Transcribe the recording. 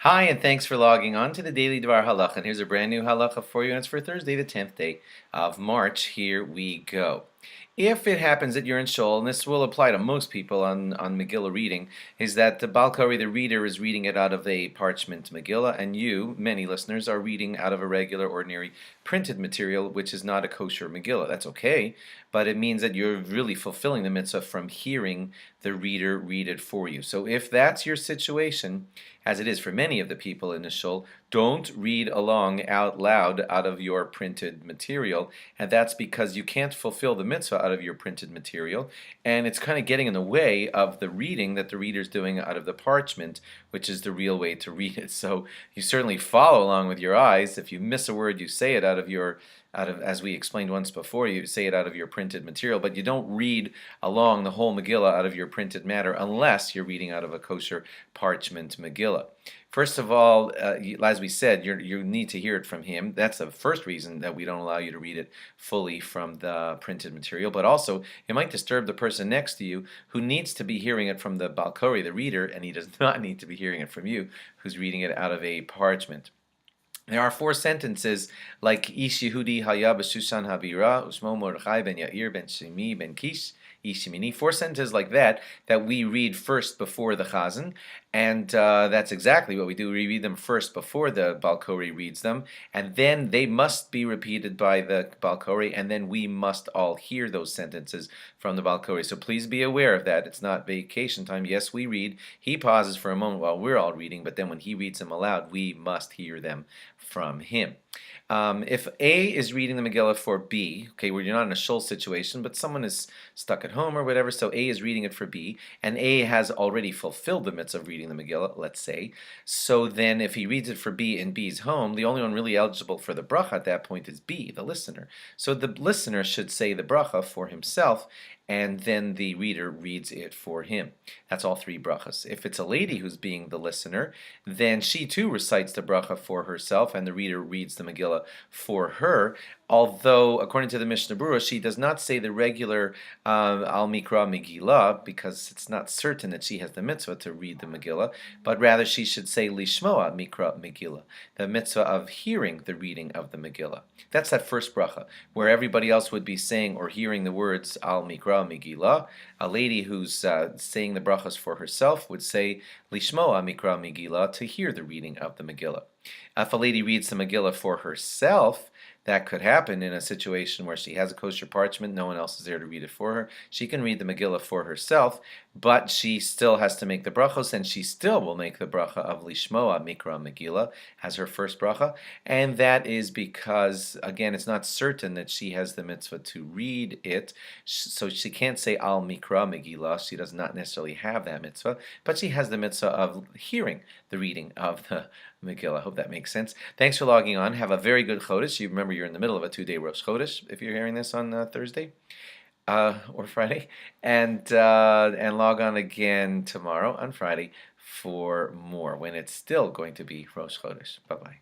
Hi, and thanks for logging on to the Daily DVAR Halacha. And here's a brand new halacha for you, and it's for Thursday, the 10th day of March. Here we go. If it happens that you're in shul, and this will apply to most people on Megillah reading, is that the Balkari, the reader, is reading it out of a parchment Megillah, and you, many listeners, are reading out of a regular, ordinary printed material, which is not a kosher Megillah. That's okay, but it means that you're really fulfilling the mitzvah from hearing the reader read it for you. So if that's your situation, as it is for many of the people in the shul, don't read along out loud out of your printed material, and that's because you can't fulfill the mitzvah out of your printed material, and it's kind of getting in the way of the reading that the reader's doing out of the parchment, which is the real way to read it. So you certainly follow along with your eyes. If you miss a word, you say it as we explained once before, you say it out of your printed material, but you don't read along the whole Megillah out of your printed matter unless you're reading out of a kosher parchment Megillah. First of all, as we said, you need to hear it from him. That's the first reason that we don't allow you to read it fully from the printed material. But also, it might disturb the person next to you who needs to be hearing it from the Balkori, the reader, and he does not need to be hearing it from you, who's reading it out of a parchment. There are four sentences like Ish Yehudi Haya b'Shushan Habira Ushmo Mordechai ben Yair ben Shimi ben Kish Ishimini. Four sentences like that we read first before the Chazan, and that's exactly what we do. We read them first before the Balkori reads them, and then they must be repeated by the Balkori, and then we must all hear those sentences from the Balkori. So please be aware of that. It's not vacation time. Yes, we read. He pauses for a moment while we're all reading, but then when he reads them aloud, we must hear them from him. If A is reading the Megillah for B, okay, where you're not in a shul situation, but someone is stuck at home or whatever, so A is reading it for B, and A has already fulfilled the mitzvah of reading the Megillah, let's say, so then if he reads it for B in B's home, the only one really eligible for the bracha at that point is B, the listener. So the listener should say the bracha for himself, and then the reader reads it for him. That's all three brachas. If it's a lady who's being the listener, then she too recites the bracha for herself, and the reader reads the Megillah for her. Although, according to the Mishnah Berurah, she does not say the regular Al Mikra Megillah, because it's not certain that she has the mitzvah to read the Megillah, but rather she should say Lishmoa Mikra Megillah, the mitzvah of hearing the reading of the Megillah. That's that first bracha, where everybody else would be saying or hearing the words Al Mikra Megillah. A lady who's saying the brachas for herself would say Lishmoa Mikra Megillah, to hear the reading of the Megillah. If a lady reads the Megillah for herself, that could happen in a situation where she has a kosher parchment, no one else is there to read it for her. She can read the Megillah for herself, but she still has to make the brachos, and she still will make the bracha of Lishmoa Mikra Megillah as her first bracha, and that is because, again, it's not certain that she has the mitzvah to read it, so she can't say Al Mikra Megillah. She does not necessarily have that mitzvah, but she has the mitzvah of hearing the reading of the Megillah. I hope that makes sense. Thanks for logging on. Have a very good Chodesh. You remember you're in the middle of a 2-day Rosh Chodesh if you're hearing this on Thursday or Friday, and log on again tomorrow on Friday for more when it's still going to be Rosh Chodesh. Bye bye.